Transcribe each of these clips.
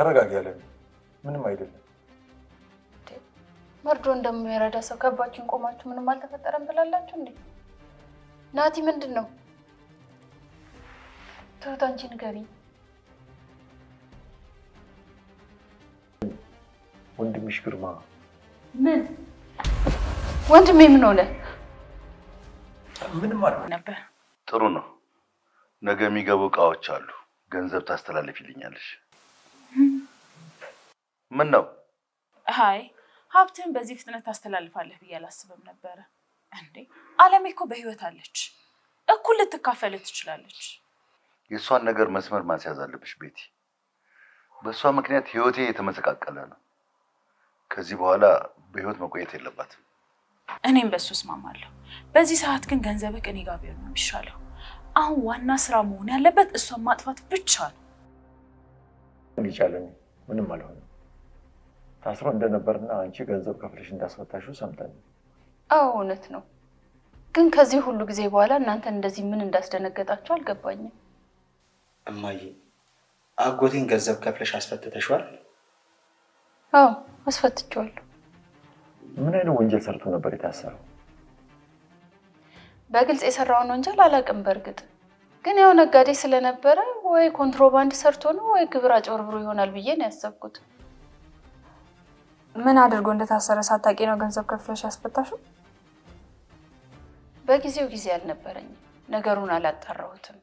ተረጋጊ ያለን ምንም አይደለም። መርዶ እንደሚረዳ ሰው ከባችሁን ቆማችሁ ምንም አልተፈጠረም ብላላችሁ እንዴ? ናቲ ምንድነው? ትሁት አንቺ ንገሪኝ። ወንድምሽ ግርማ። ምን ወንድሜ ምን ሆነ? ምንም ማለት ነበር። ጥሩ ነው። ነገ የሚገቡ እቃዎች አሉ። ገንዘብ ታስተላልፊልኛለሽ? ምን ነው? ሃይ ሀብትን በዚህ ፍጥነት ታስተላልፋለህ ብዬ አላስብም ነበር። እንዴ አለሜ እኮ በህይወት አለች። እኩል ልትካፈል ትችላለች። የሷን ነገር መስመር ማስያዝ አለብሽ ቤቲ። በሷ ምክንያት ህይወቴ የተመሰቃቀለ ነው። ከዚህ በኋላ በህይወት መቆየት የለባትም። እኔም በሱ እስማማለሁ። በዚህ ሰዓት ግን ገንዘብህ ከኔ ጋር ቢሆን ነው የሚሻለው። አሁን ዋና ስራ መሆን ያለበት እሷን ማጥፋት ብቻ ነው። ይቻላል። ምንም አልሆነም። ታስሮ እንደነበርና አንቺ ገንዘብ ከፍለሽ እንዳስፈታሽው ሰምተን። አዎ እውነት ነው። ግን ከዚህ ሁሉ ጊዜ በኋላ እናንተ እንደዚህ ምን እንዳስደነገጣችሁ አልገባኝም። እማዬ አጎቴን ገንዘብ ከፍለሽ አስፈትተሽዋል? አዎ አስፈትቼዋለሁ። ምን አይነት ወንጀል ሰርቶ ነበር የታሰረው? በግልጽ የሰራውን ወንጀል አላውቅም። በእርግጥ ግን ያው ነጋዴ ስለነበረ ወይ ኮንትሮባንድ ሰርቶ ነው ወይ ግብር አጭበርብሮ ይሆናል ብዬ ነው ያሰብኩት። ምን አድርጎ እንደታሰረ ሳታውቂ ነው ገንዘብ ከፍለሽ ያስፈታሽው? በጊዜው ጊዜ አልነበረኝም። ነገሩን አላጣራሁትም።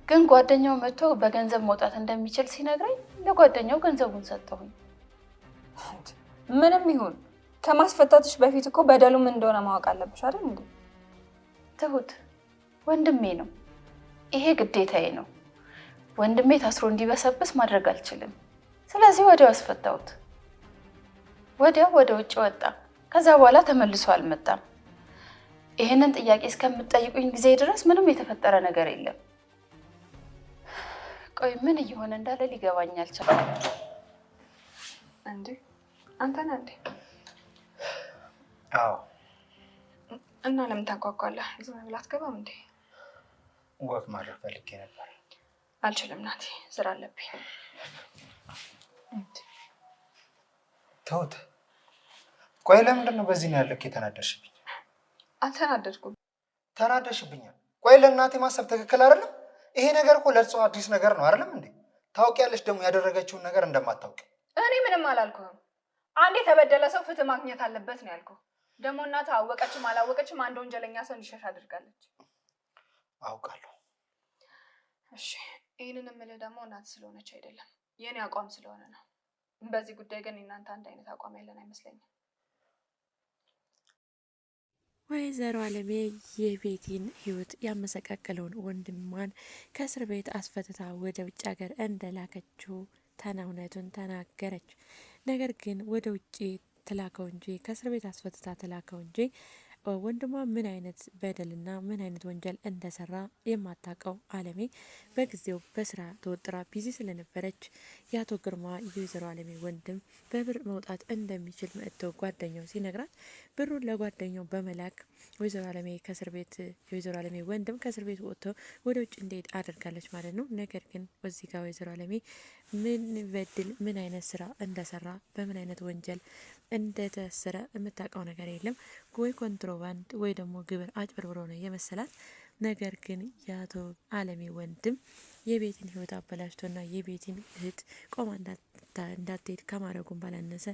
ግን ጓደኛው መጥቶ በገንዘብ መውጣት እንደሚችል ሲነግረኝ ለጓደኛው ገንዘቡን ሰጠሁኝ። ምንም ይሁን ከማስፈታትሽ በፊት እኮ በደሉ ምን እንደሆነ ማወቅ አለብሽ አይደል እንዴ? ትሁት ወንድሜ ነው። ይሄ ግዴታዬ ነው። ወንድሜ ታስሮ እንዲበሰብስ ማድረግ አልችልም። ስለዚህ ወዲያው አስፈታሁት። ወዲያው ወደ ውጭ ወጣ። ከዛ በኋላ ተመልሶ አልመጣም። ይሄንን ጥያቄ እስከምትጠይቁኝ ጊዜ ድረስ ምንም የተፈጠረ ነገር የለም። ቆይ ምን እየሆነ እንዳለ ሊገባኝ አልቻለም። እንዴ አንተ ነህ እንዴ? አዎ። እና ለምን ታንኳኳለህ? ዝም ብለህ አትገባም እንዴ? ወቅ ማድረግ ፈልጌ ነበር። አልችልም ናቲ፣ ስራ አለብኝ። ተውት። ቆይ ለምንድን ነው በዚህ ነው ያለክ የተናደድሽብኝ? አልተናደድኩም። ተናደድሽብኛል። ቆይ ለእናቴ ማሰብ ትክክል አይደለም። ይሄ ነገር እኮ ለእርሷ አዲስ ነገር ነው አይደለም እንዴ? ታውቂያለሽ ደግሞ ያደረገችውን ነገር እንደማታውቂ። እኔ ምንም አላልኩም። አንዴ የተበደለ ሰው ፍትህ ማግኘት አለበት ነው ያልኩህ። ደግሞ እናትህ አወቀችም አላወቀችም አንድ ወንጀለኛ ሰው እንዲሸሽ አድርጋለች። አውቃለሁ። እሺ ይሄንን የምልህ ደግሞ እናትህ ስለሆነች አይደለም የኔ አቋም ስለሆነ ነው። በዚህ ጉዳይ ግን እናንተ አንድ አይነት አቋም ያለን አይመስለኝም። ወይዘሮ አለሜ የቤቲን ህይወት ያመሰቃቀለውን ወንድሟን ከእስር ቤት አስፈትታ ወደ ውጭ ሀገር እንደላከችው እውነቱን ተናገረች። ነገር ግን ወደ ውጭ ተላከው እንጂ ከእስር ቤት አስፈትታ ተላከው እንጂ ወንድሟ ምን አይነት በደልና ምን አይነት ወንጀል እንደሰራ የማታውቀው አለሜ በጊዜው በስራ ተወጥራ ቢዚ ስለነበረች የአቶ ግርማ የወይዘሮ አለሜ ወንድም በብር መውጣት እንደሚችል መጥተው ጓደኛው ሲነግራት ብሩን ለጓደኛው በመላክ ወይዘሮ አለሜ ከእስር ቤት የወይዘሮ አለሜ ወንድም ከእስር ቤት ወጥቶ ወደ ውጭ እንዲሄድ አድርጋለች ማለት ነው። ነገር ግን እዚህ ጋር ወይዘሮ አለሜ ምን በድል ምን አይነት ስራ እንደሰራ በምን አይነት ወንጀል እንደተሰረ የምታውቀው ነገር የለም። ወይ ኮንትሮባንድ ወይ ደግሞ ግብር አጭበርብሮ ነው የመሰላት። ነገር ግን የአቶ አለሜ ወንድም የቤቲን ህይወት አበላሽቶና የቤቲን እህት ቆማ እንዳትሄድ ከማድረጉም ባላነሰ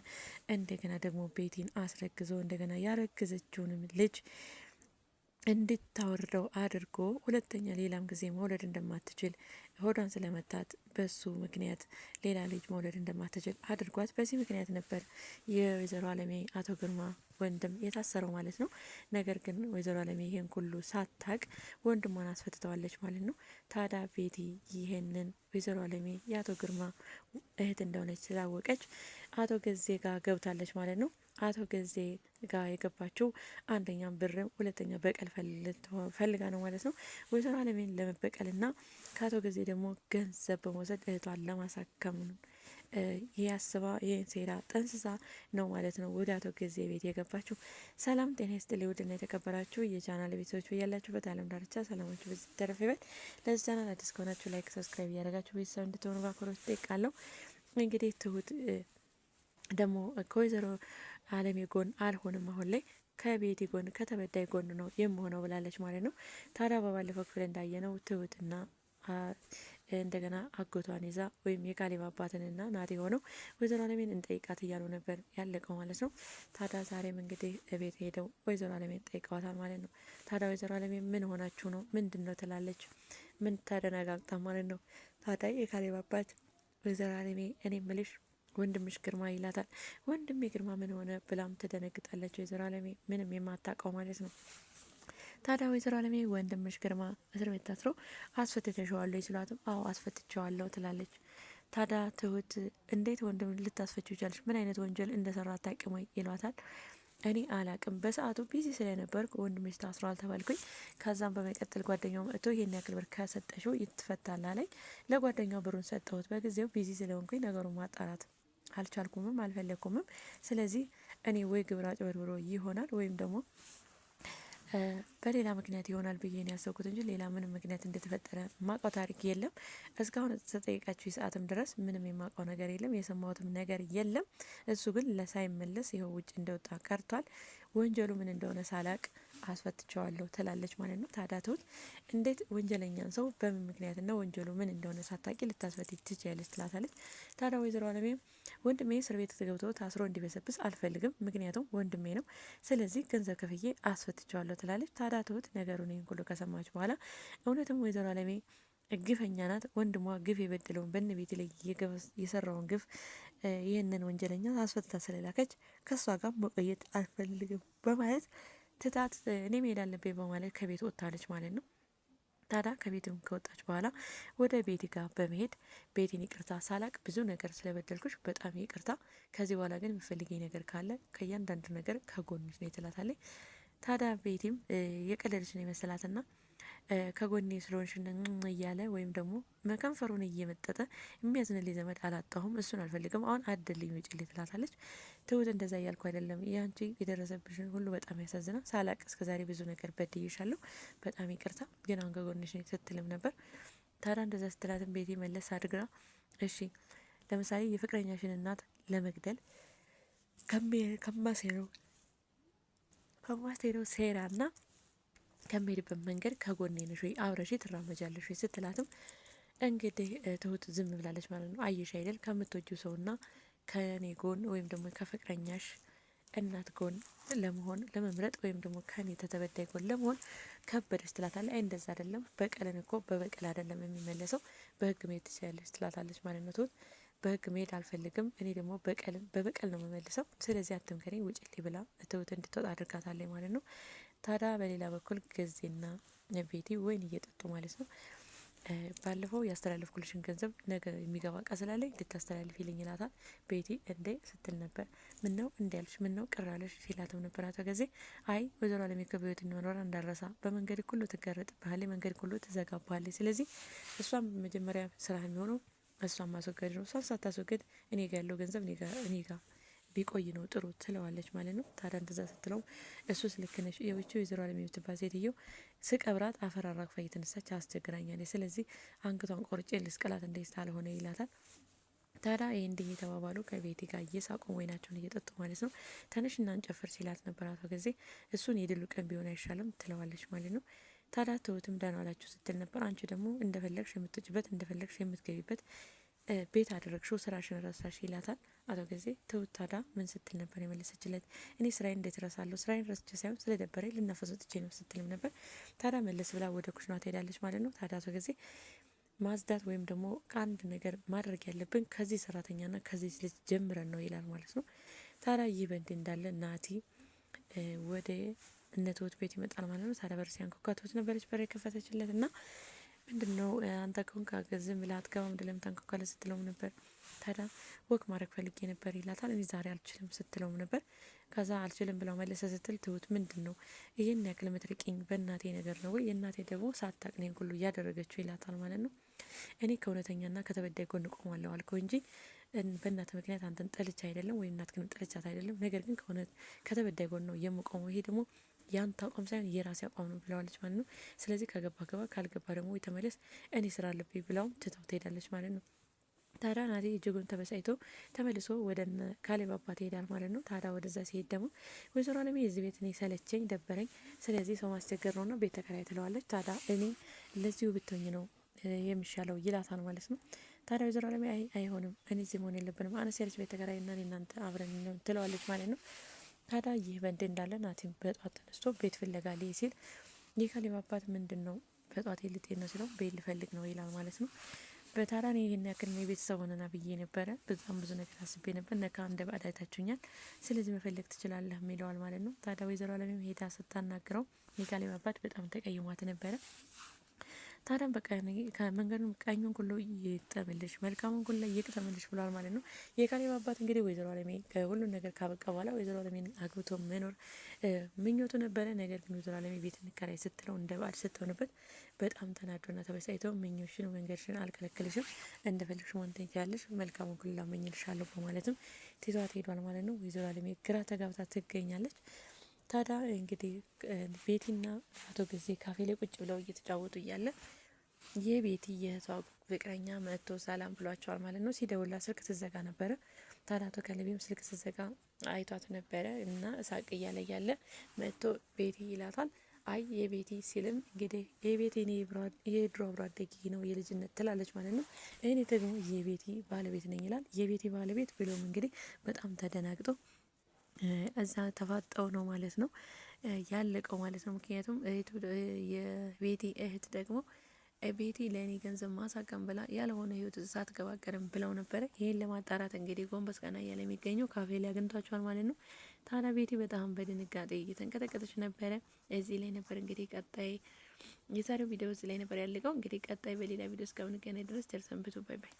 እንደገና ደግሞ ቤቲን አስረግዞ እንደገና ያረገዘችውንም ልጅ እንድታወርደው አድርጎ ሁለተኛ ሌላም ጊዜ መውለድ እንደማትችል ሆዷን ስለመታት በሱ ምክንያት ሌላ ልጅ መውለድ እንደማትችል አድርጓት። በዚህ ምክንያት ነበር የወይዘሮ አለሜ አቶ ግርማ ወንድም የታሰረው ማለት ነው። ነገር ግን ወይዘሮ አለሜ ይሄን ሁሉ ሳታቅ ወንድሟን አስፈትተዋለች ማለት ነው። ታዲያ ቤቲ ይሄንን ወይዘሮ አለሜ የአቶ ግርማ እህት እንደሆነች ስላወቀች አቶ ገዜ ጋር ገብታለች ማለት ነው። አቶ ገዜ ጋር የገባችው አንደኛ ብር ሁለተኛ በቀል ፈልጋ ነው ማለት ነው። ወይዘሮ አለሜን ለመበቀልና ከአቶ ገዜ ደግሞ ገንዘብ በመውሰድ እህቷን ለማሳከም ያስባ ይህን ሴራ ጠንስሳ ነው ማለት ነው ወደ አቶ ገዜ ቤት የገባችው። ሰላም ጤና ይስጥልኝ ውድና የተከበራችሁ የቻናል ቤተሰቦች በያላችሁበት ዓለም ዳርቻ ሰላማችሁ በዚህ ተረፈ ይበል። ለዚህ ቻናል አዲስ ከሆናችሁ ላይክ፣ ሰብስክራይብ እያደረጋችሁ ቤተሰብ እንድትሆኑ በአክብሮት እጠይቃለሁ። እንግዲህ ትሁት ደግሞ ከወይዘሮ አለሜ ጎን አልሆንም አሁን ላይ ከቤቲ ጎን ከተበዳይ ጎን ነው የምሆነው ብላለች ማለት ነው። ታዲያ በባለፈው ክፍል እንዳየነው ትሁትና እንደገና አጎቷን ይዛ ወይም የካሌብ አባትንና ናቲ ሆነው ወይዘሮ አለሜን እንጠይቃት እያሉ ነበር ያለቀው ማለት ነው። ታዲያ ዛሬም እንግዲህ ቤት ሄደው ወይዘሮ አለሜን ጠይቀዋታል ማለት ነው። ታዲያ ወይዘሮ አለሜ ምን ሆናችሁ ነው ምንድን ነው ትላለች። ምን ተደነጋግጣ ማለት ነው። ታዲያ የካሌብ አባት ወይዘሮ አለሜ እኔ ምልሽ ወንድምሽ ግርማ ይላታል። ወንድሜ ግርማ ምን ሆነ ብላም ትደነግጣለች ወይዘሮ አለሜ ምንም የማታውቀው ማለት ነው። ታዲያ ወይዘሮ አለሜ ወንድምሽ ግርማ እስር ቤት ታስሮ አስፈትተሸዋለሁ ይችላትም አዎ አስፈትቸዋለሁ ትላለች። ታዲያ ትሁት እንዴት ወንድም ልታስፈችው ይቻለች? ምን አይነት ወንጀል እንደሰራ አታውቂም ወይ ይሏታል። እኔ አላቅም በሰዓቱ ቢዚ ስለነበርኩ ወንድምሽ ታስሯል ተባልኩኝ። ከዛም በመቀጠል ጓደኛው መጥቶ ይሄን ያክል ብር ከሰጠሽው ይትፈታል አለኝ። ለጓደኛው ብሩን ሰጠሁት። በጊዜው ቢዚ ስለሆንኩኝ ነገሩን ማጣራት አልቻልኩምም አልፈለግኩምም። ስለዚህ እኔ ወይ ግብር አጭበርብሮ ይሆናል ወይም ደግሞ በሌላ ምክንያት ይሆናል ብዬ ነው ያሰብኩት እንጂ ሌላ ምንም ምክንያት እንደተፈጠረ ማውቀው ታሪክ የለም። እስካሁን ተጠይቃችሁ ሰዓትም ድረስ ምንም የማውቀው ነገር የለም፣ የሰማሁትም ነገር የለም። እሱ ግን ለሳይመለስ ይኸው ውጭ እንደወጣ ቀርቷል። ወንጀሉ ምን እንደሆነ ሳላቅ አስፈትቸዋለሁ ትላለች ማለት ነው። ታዲያ ትሁት እንዴት ወንጀለኛን ሰው በምን ምክንያትና ወንጀሉ ምን እንደሆነ ሳታቂ ልታስፈት ትችያለች ትላታለች። ታዲያ ወይዘሮ አለሜ ወንድሜ እስር ቤት ገብቶ ታስሮ እንዲበሰብስ አልፈልግም፣ ምክንያቱም ወንድሜ ነው፣ ስለዚህ ገንዘብ ከፍዬ አስፈትቸዋለሁ ትላለች። ታዲያ ትሁት ነገሩን ይህን ሁሉ ከሰማች በኋላ እውነትም ወይዘሮ አለሜ ግፈኛ ናት፣ ወንድሟ ግፍ የበደለውን በእነ ቤት ላይ የሰራውን ግፍ ይህንን ወንጀለኛ አስፈትታ ስለላከች ከእሷ ጋር መቆየት አልፈልግም በማለት ትታት እኔ መሄድ አለብኝ በማለት ከቤት ወጥታለች ማለት ነው። ታዲያ ከቤትም ከወጣች በኋላ ወደ ቤቲ ጋር በመሄድ ቤቲን ይቅርታ ሳላቅ ብዙ ነገር ስለበደልኩሽ በጣም ይቅርታ፣ ከዚህ በኋላ ግን የሚፈልገኝ ነገር ካለ ከእያንዳንዱ ነገር ከጎንሽ ነው ትላታለች። ታዲያ ቤቲም የቀለደች ነው የመሰላትና ከጎኔ ስለሆንሽ እያለ ወይም ደግሞ ከንፈሩን እየመጠጠ የሚያዝንልኝ ዘመድ አላጣሁም፣ እሱን አልፈልግም፣ አሁን አደልኝ ውጭልኝ ትላታለች። ትሁት እንደዛ እያልኩ አይደለም፣ ያንቺ የደረሰብሽን ሁሉ በጣም ያሳዝናል፣ ሳላቅ እስከዛሬ ብዙ ነገር በድዬሻለሁ፣ በጣም ይቅርታ፣ ግን አሁን ከጎንሽ ነኝ ስትልም ነበር። ታዲያ እንደዛ ስትላትም ቤቲ መለስ አድግራ እሺ ለምሳሌ የፍቅረኛሽን እናት ለመግደል ከማሴረው ሴራና ከሚሄድበት መንገድ ከጎኔ ነሽ ወይ አብረሽ ትራመጃለሽ ወይ ስትላትም እንግዲህ ትሁት ዝም ብላለች ማለት ነው። አየሽ አይደል ከምትወጂው ሰውና ከኔ ጎን ወይም ደግሞ ከፍቅረኛሽ እናት ጎን ለመሆን ለመምረጥ ወይም ደግሞ ከኔ ተተበዳይ ጎን ለመሆን ከበደች ትላታለች። አይ እንደዛ አይደለም፣ በቀልን እኮ በበቀል አይደለም የሚመለሰው፣ በህግ መሄድ ትችላለች ትላታለች ማለት ነው። ትሁት በህግ መሄድ አልፈልግም፣ እኔ ደግሞ በቀልን በበቀል ነው የምመልሰው፣ ስለዚህ አትምከረኝ ውጭልኝ ብላ ትሁት እንድትወጣ አድርጋታለች ማለት ነው። ታዲያ በሌላ በኩል ጊዜና ቤቲ ወይን እየጠጡ ማለት ነው። ባለፈው ያስተላለፍኩልሽን ገንዘብ ነገ የሚገባ እቃ ስላለኝ እንድታስተላልፍ ይልኝ ይላታል። ቤቲ እንዴ ስትል ነበር። ምን ነው እንዲ ያልሽ ምን ነው ቅራለሽ ሲላትም ነበር አቶ ጊዜ። አይ ወይዘሮ አለሜ በህይወት እንመኖር እንዳረሳ በመንገድ ሁሉ ትጋረጥብሃለች፣ መንገድ ሁሉ ትዘጋብሃለች። ስለዚህ እሷም መጀመሪያ ስራ የሚሆነው እሷን ማስወገድ ነው። እሷን ሳታስወገድ እኔ ጋ ያለው ገንዘብ እኔ ጋ ቢቆይ ነው ጥሩ ትለዋለች ማለት ነው። ታዲያ እንደዛ ስትለው እሱስ ልክ ነሽ፣ የውጭ ወይዘሮ አለሜ የምትባል ሴትዮ ስቀብራት አፈር አራግፋ እየተነሳች አስቸግራኛለች፣ ስለዚህ አንገቷን ቆርጬ ልስቀላት እንዴት ሳልሆነ ይላታል። ታዲያ ይህ እንዲህ እየተባባሉ ከቤቲ ጋር እየሳቁ ወይናቸውን እየጠጡ ማለት ነው። ተነሽና እንጨፍር ሲላት ነበር አቶ ጊዜ። እሱን የድሉ ቀን ቢሆን አይሻልም ትለዋለች ማለት ነው። ታዲያ ትሁትም ደህና ዋላችሁ ስትል ነበር። አንቺ ደግሞ እንደፈለግሽ የምትወጭበት እንደፈለግሽ የምትገቢበት ቤት አደረግሽው፣ ስራሽን ረሳሽ ይላታል አቶ ጊዜ። ትሁት ታዲያ ምን ስትል ነበር የመለሰችለት? እኔ ስራዬን እንዴት ረሳለሁ? ስራዬን ረስቼ ሳይሆን ስለደበረኝ ልናፈስ ወጥቼ ነው ስትልም ነበር። ታዲያ መለስ ብላ ወደ ኩሽና ትሄዳለች ማለት ነው። ታዲያ አቶ ጊዜ ማጽዳት ወይም ደግሞ ከአንድ ነገር ማድረግ ያለብን ከዚህ ሰራተኛና ከዚህ ልጅ ጀምረን ነው ይላል ማለት ነው። ታዲያ ይህ በእንዲህ እንዳለ ናቲ ወደ እነ ትሁት ቤት ይመጣል ማለት ነው። ታዲያ በር ሲያንኳኳ ትሁት ነበረች በር የከፈተችለት እና ምንድን ነው አንተ ከሆንክ ዝም ብለህ አትገባም እንደለም ታንኳኳለህ ስትለውም ነበር። ታዲያ ወክ ማድረግ ፈልጌ ነበር ይላታል። እኔ ዛሬ አልችልም ስትለውም ነበር። ከዛ አልችልም ብለው መለሰ ስትል ትሁት ምንድን ነው ይህን ያክል ምትርቂኝ በእናቴ ነገር ነው ወይ? የእናቴ ደግሞ ሳታቅ እኔን ሁሉ እያደረገችው ይላታል ማለት ነው። እኔ ከእውነተኛና ከተበዳይ ጎን ቆማለሁ አልከው እንጂ በእናት ምክንያት አንተን ጠልቻ አይደለም ወይም እናትህንም ጠልቻት አይደለም። ነገር ግን ከተበዳይ ጎን ነው የምቆመው። ይሄ ደግሞ ያንተ አቋም ሳይሆን የራሴ አቋም ነው ብለዋለች ማለት ነው። ስለዚህ ከገባ ገባ፣ ካልገባ ደግሞ የተመለስ እኔ ስራ አለብኝ ብላውም ትተው ትሄዳለች ማለት ነው። ታዲያ ናቲ እጅጉን ተበሳይቶ ተመልሶ ወደ ካሌብ አባት ይሄዳል ማለት ነው። ታዲያ ወደዛ ሲሄድ ደግሞ ወይዘሮ አለሜ የዚህ ቤት እኔ ሰለቸኝ ደበረኝ፣ ስለዚህ ሰው ማስቸገር ነውና ቤት ተከራይ ትለዋለች። ታዲያ እኔ ለዚሁ ብትሆኝ ነው የሚሻለው ይላታል ማለት ነው። ታዲያ ወይዘሮ አለሜ አይሆንም፣ እኔ እዚህ መሆን የለብንም፣ አነስ ያለች ቤት ተከራይ እና እናንተ አብረን ነው ትለዋለች ማለት ነው። ታዲያ ይህ በእንዲህ እንዳለ ናቲም በጧት ተነስቶ ቤት ፍለጋ ሊሄድ ሲል የካሌብ አባት ምንድን ነው በጧት ልትሄድ ነው ሲለው ቤት ልፈልግ ነው ይላል ማለት ነው። በታራን ይህን ያክል የቤተሰብ ሆነና ብዬ ነበረ፣ በጣም ብዙ ነገር አስቤ ነበር፣ ነካ እንደ ባዕድ አይታችሁኛል፣ ስለዚህ መፈለግ ትችላለህ ይለዋል ማለት ነው። ታዲያ ወይዘሮ አለሜም ሄዳ ስታናግረው የካሌብ አባት በጣም ተቀይሟት ነበረ። ታዲያም በቃ ከመንገዱ ቀኙን ሁሉ ይጠምልሽ መልካሙን ሁሉ ይቅጠምልሽ ብሏል ማለት ነው። የካሌብ አባት እንግዲህ ወይዘሮ አለሜ ከሁሉን ነገር ካበቃ በኋላ ወይዘሮ አለሜን አግብቶ መኖር ምኞቱ ነበረ። ነገር ግን ወይዘሮ አለሜ ቤት እንከራይ ስትለው እንደ ባዕድ ስትሆንበት በጣም ተናዶና ተበሳጭቶ ምኞሽን መንገድሽን አልከለከልሽም፣ እንደፈለግሽ መሆን ትችያለሽ፣ መልካሙን ሁሉ እመኝልሻለሁ በማለትም ትቷት ሄዷል ማለት ነው። ወይዘሮ አለሜ ግራ ተጋብታ ትገኛለች። ታዲያ እንግዲህ ቤቲና አቶ ጊዜ ካፌ ላይ ቁጭ ብለው እየተጫወቱ እያለ የቤቲ የእህቷ ፍቅረኛ መጥቶ ሰላም ብሏቸዋል ማለት ነው። ሲደውላ ስልክ ትዘጋ ነበረ። ታዲያ አቶ ካሌብም ስልክ ትዘጋ አይቷት ነበረ እና እሳቅ እያለ እያለ መጥቶ ቤቲ ይላታል። አይ የቤቲ ሲልም እንግዲህ የቤቲ የድሮ አብሮ አደጌ ነው የልጅነት ትላለች ማለት ነው። እኔ ደግሞ የቤቲ ባለቤት ነኝ ይላል። የቤቲ ባለቤት ብሎም እንግዲህ በጣም ተደናግጦ እዛ ተፋጠው ነው ማለት ነው ያለቀው ማለት ነው። ምክንያቱም የቤቲ እህት ደግሞ ቤቲ ለእኔ ገንዘብ ማሳቀም ብላ ያልሆነ ህይወት ሳትገባ ቀርም ብለው ነበረ። ይህን ለማጣራት እንግዲህ ጎንበስ ቀና እያለ የሚገኘው ካፌ ላይ አግኝቷቸዋል ማለት ነው። ታዲያ ቤቲ በጣም በድንጋጤ እየተንቀጠቀጠች ነበረ። እዚህ ላይ ነበር እንግዲህ ቀጣይ የዛሬው ቪዲዮ እዚህ ላይ ነበር ያለቀው። እንግዲህ ቀጣይ በሌላ ቪዲዮ እስከምንገናኝ ድረስ ቸር ሰንብቱ። ባይ ባይ።